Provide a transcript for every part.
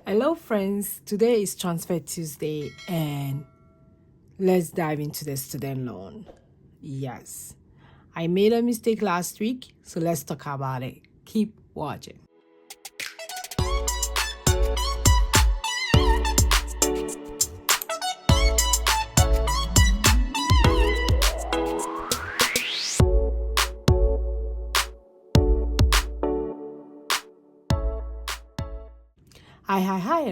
Hello friends, today is Transfer Tuesday and let's dive into the student loan. Yes, I made a mistake last week, so let's talk about it. Keep watching. Hi,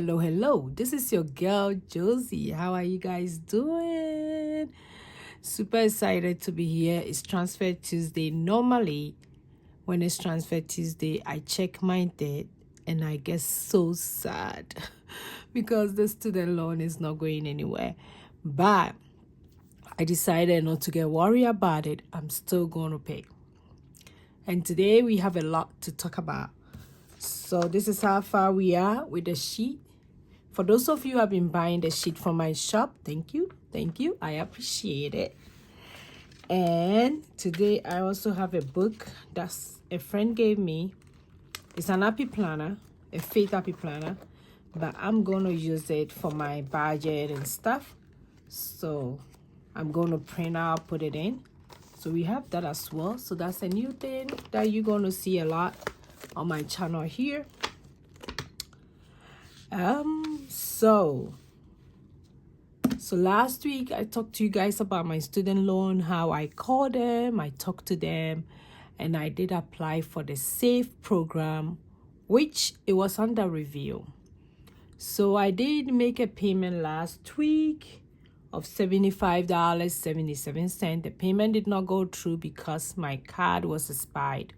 hello. This is your girl, Josy. How are you guys doing? Super excited to be here. It's Transfer Tuesday. Normally, when it's Transfer Tuesday, I check my debt and I get so sad because the student loan is not going anywhere. But I decided not to get worried about it. I'm still going to pay. And today we have a lot to talk about. So this is how far we are with the sheet. For those of you who have been buying the sheet from my shop, thank you. I appreciate it. And today I also have a book that a friend gave me. It's an happy planner, a faith happy planner, but I'm going to use it for my budget and stuff. So I'm going to print out, put it in. So we have that as well. So that's a new thing that you're going to see a lot on my channel here. So last week I talked to you guys about my student loan, how I called them, I talked to them, and I did apply for the SAFE program, which it was under review. So I did make a payment last week of $75.77. The payment did not go through because my card was expired.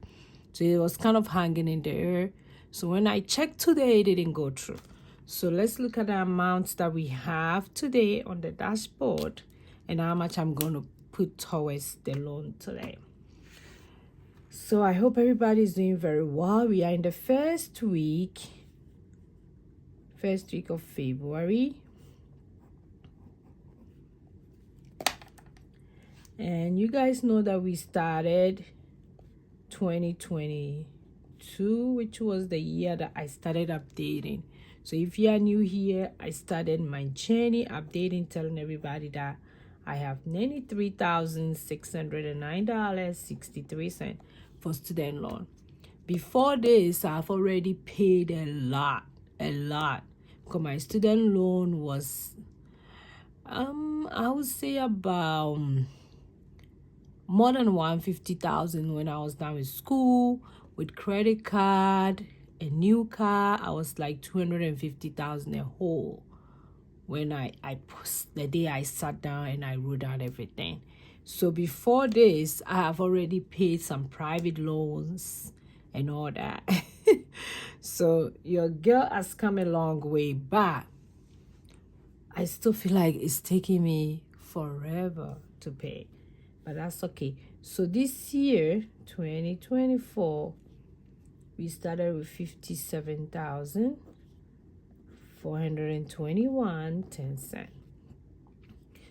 So it was kind of hanging in the air. So when I checked today, it didn't go through. So let's look at the amounts that we have today on the dashboard and how much I'm going to put towards the loan today. So I hope everybody's doing very well. We are in the first week of February. And you guys know that we started 2022, which was the year that I started updating. So if you are new here, I started my journey updating, telling everybody that I have $93,609.63 for student loan. Before this, I've already paid a lot, because my student loan was, I would say about more than $150,000 when I was done with school, with credit card, a new car. I was like $250,000 a whole when the day I sat down and I wrote down everything. So before this, I have already paid some private loans and all that. So your girl has come a long way, but I still feel like it's taking me forever to pay. But that's okay. So this year, 2024, we started with $57,421.10.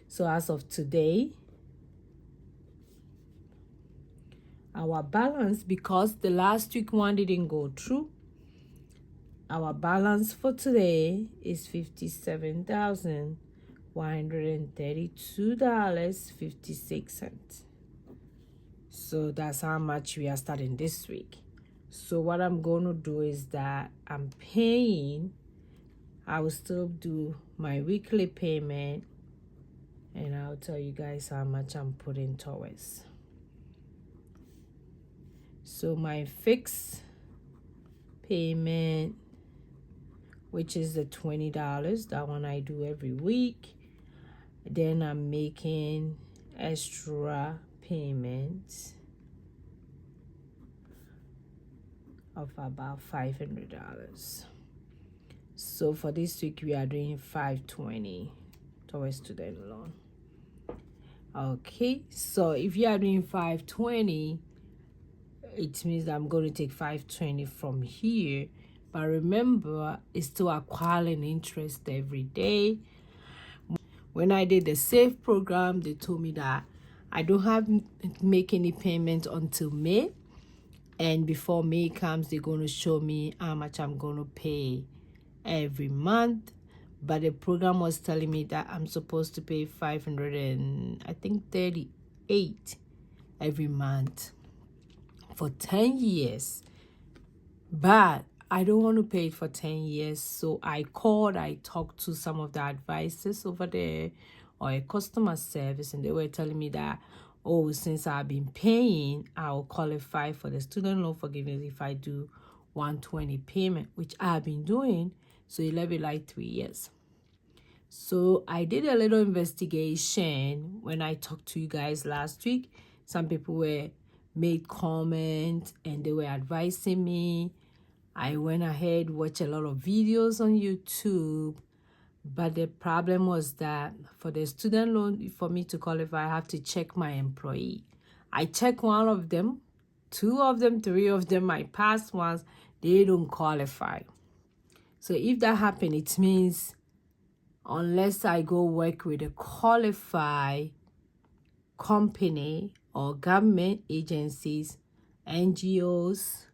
So as of today, our balance, because the last week one didn't go through, our balance for today is $57,132.56. So that's how much we are starting this week. So what I'm going to do is that I will still do my weekly payment, and I'll tell you guys how much I'm putting towards. So my fixed payment, which is the $20, that one I do every week. Then I'm making extra payments of about $500. So for this week we are doing $520 towards student loan. Okay, so if you are doing $520, it means that I'm going to take $520 from here. But remember, it's still acquiring interest every day. When I did the SAFE program, they told me that I don't have to make any payments until May. And before May comes, they're going to show me how much I'm going to pay every month, but the program was telling me that I'm supposed to pay 538 every month for 10 years. But I don't want to pay it for 10 years. So I talked to some of the advisors over there or a customer service, and they were telling me that, oh, since I've been paying, I'll qualify for the student loan forgiveness if I do 120 payment, which I've been doing. So it'll be like 3 years. So I did a little investigation when I talked to you guys last week. Some people made comments and they were advising me. I went ahead, watched a lot of videos on YouTube. But the problem was that for the student loan, for me to qualify, I have to check my employee. I check one of them, 2 of them, 3 of them, my past ones, they don't qualify. So if that happens, it means unless I go work with a qualified company or government agencies, NGOs,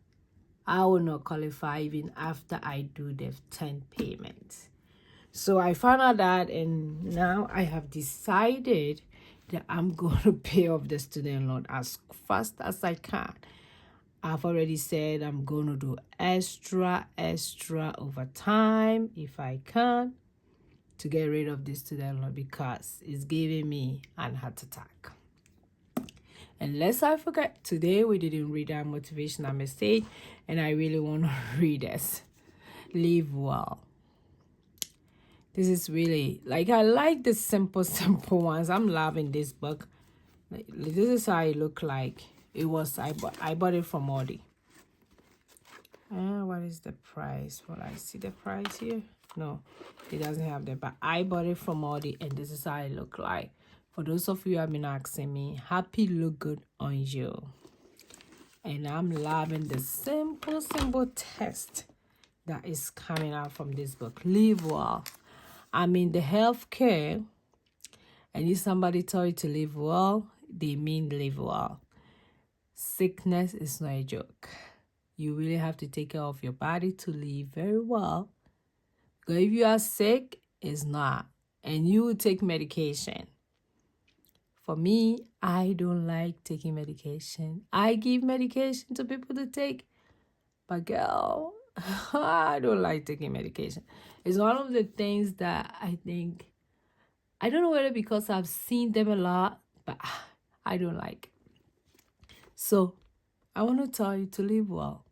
I will not qualify even after I do the 10 payments. So I found out that, and now I have decided that I'm going to pay off the student loan as fast as I can. I've already said I'm going to do extra overtime if I can to get rid of this student loan because it's giving me an heart attack. And lest I forget, today we didn't read our motivational message, and I really want to read this. Live well. This is really, like, I like the simple ones. I'm loving this book. This is how it looked like. It was, I bought it from Aldi. What is the price? Will I see the price here? No, it doesn't have that, but I bought it from Aldi, and this is how it look like. For those of you who have been asking me, happy look good on you. And I'm loving the simple text that is coming out from this book. Live well. I mean, the healthcare, and if somebody tell you to live well, they mean live well. Sickness is not a joke. You really have to take care of your body to live very well. Because if you are sick, it's not. And you will take medication. For me, I don't like taking medication. I give medication to people to take. But girl, I don't like taking medication. It's one of the things that I think, I don't know whether because I've seen them a lot, but I don't like it. So I want to tell you to live well.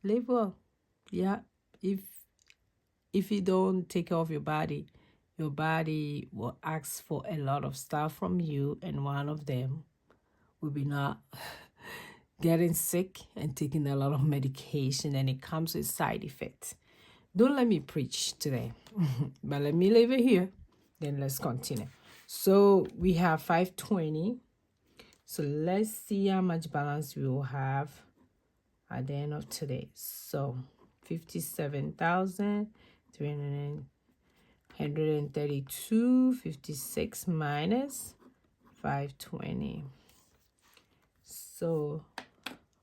Live well. Yeah. If you don't take care of your body will ask for a lot of stuff from you, and one of them will be not getting sick and taking a lot of medication, and it comes with side effects. Don't let me preach today, but let me leave it here. Then let's continue. So we have 520. So let's see how much balance we will have at the end of today. So 57,332.56 minus 520. So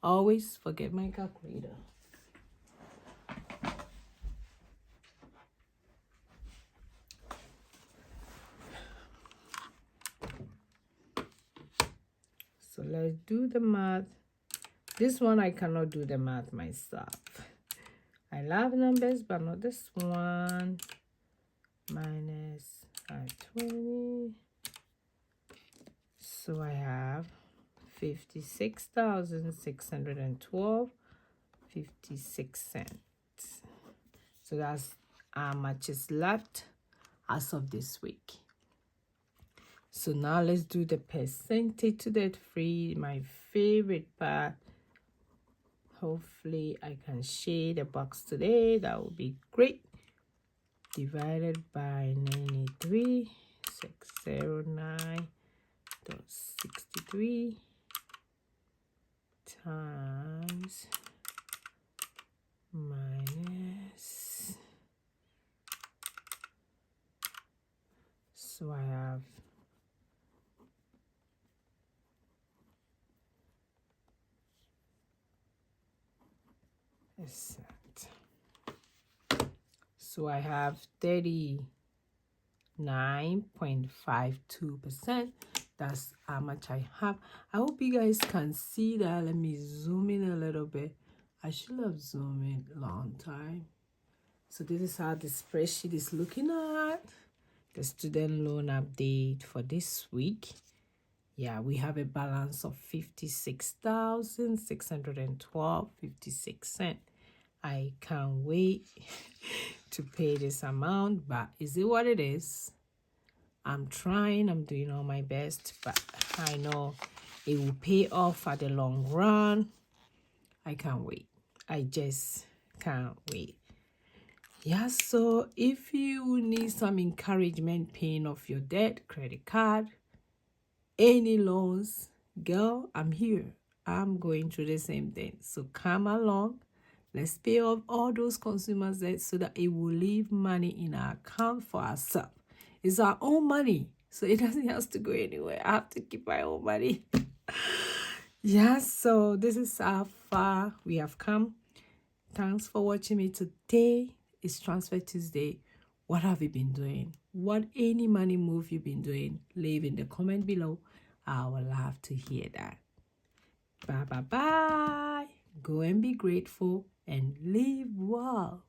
always forget my calculator. So let's do the math. This one I cannot do the math myself. I love numbers, but not this one. Minus 520. So I have 56,612.56 So that's how much is left as of this week. So now let's do the percentage to debt free, my favorite part. Hopefully I can share the box today. That would be great. Divided by 93,609.63 times minus. So I have a cent. So I have 39.52%. That's how much I have. I hope you guys can see that. Let me zoom in a little bit. I should have zoomed in a long time. So this is how the spreadsheet is looking at. The student loan update for this week. Yeah, we have a balance of 56,612.56 I can't wait to pay this amount, but is it what it is? I'm trying, I'm doing all my best, but I know it will pay off at the long run. I can't wait. I just can't wait. Yeah, so if you need some encouragement paying off your debt, credit card, any loans, girl, I'm here. I'm going through the same thing. So come along. Let's pay off all those consumers debt so that it will leave money in our account for ourselves. It's our own money, so it doesn't have to go anywhere. I have to keep my own money. Yeah, so this is how far we have come. Thanks for watching me today. It's Transfer Tuesday. What have you been doing? What any money move you've been doing? Leave in the comment below. I will love to hear that. Bye bye bye. Go and be grateful and live well.